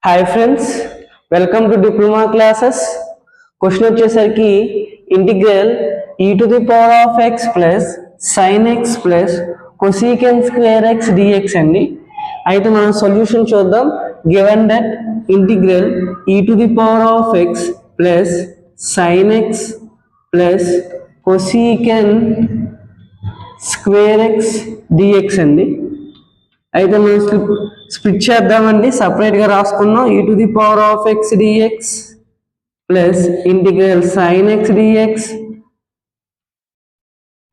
Hi friends, welcome to diploma classes. Question వచ్చేసరికి integral e⁻x plus sin x plus cosecant square x dx అండి. అయితే మనం solution చూద్దాం. Given that integral e⁻x plus sin x plus cosecant square x dx అండి. అయితే మనం split చేద్దామండి, సపరేట్గా రాసుకున్నాం. e⁻x dx plus integral sin x dx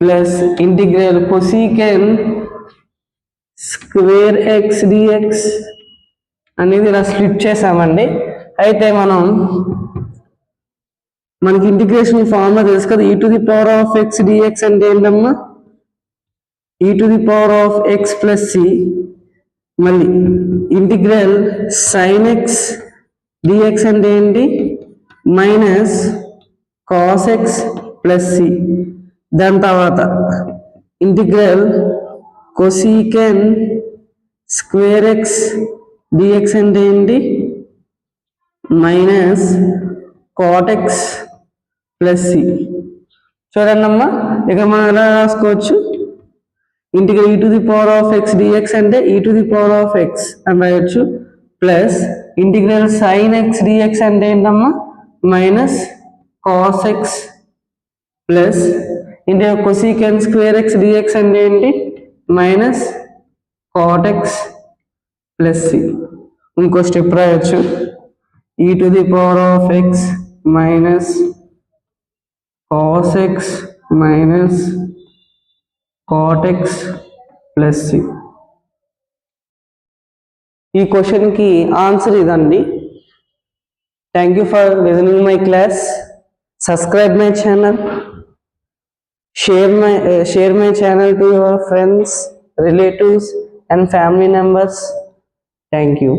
plus integral cosecant square x dx అనేది ఇలా స్ప్లిట్ చేసామండి. అయితే మనకి ఇంటిగ్రేషన్ ఫార్ములా తెలుసు కదా. e⁻x dx అంటే ఏంటమ్మా? e⁻x ప్లస్ c మళ్ళీ ఇంటిగ్రల్ sin x dx అంటే ఏంటి? Minus cos x plus c. దాని తర్వాత integral cosecant square x dx అంటే ఏంటి? Minus cot x plus c. చూడండి అమ్మా, ఇక మనం ఎలా రాసుకోవచ్చు? ఇంటిగ్రల్ e⁻x dx అంటే e⁻x అని రాయొచ్చు, plus integral sin x dx అంటే ఏంటమ్మా? Minus cos x plus integral cosecant square x dx అంటే ఏంటి? Minus cot x plus c. ఇంకో స్టెప్ రాయొచ్చు, e⁻x minus cos x minus cot x plus c. ఈ క్వశ్చన్కి ఆన్సర్ ఇదండి. Thank you for listening my class. Subscribe my channel, share my channel to your friends, relatives and family members. Thank you.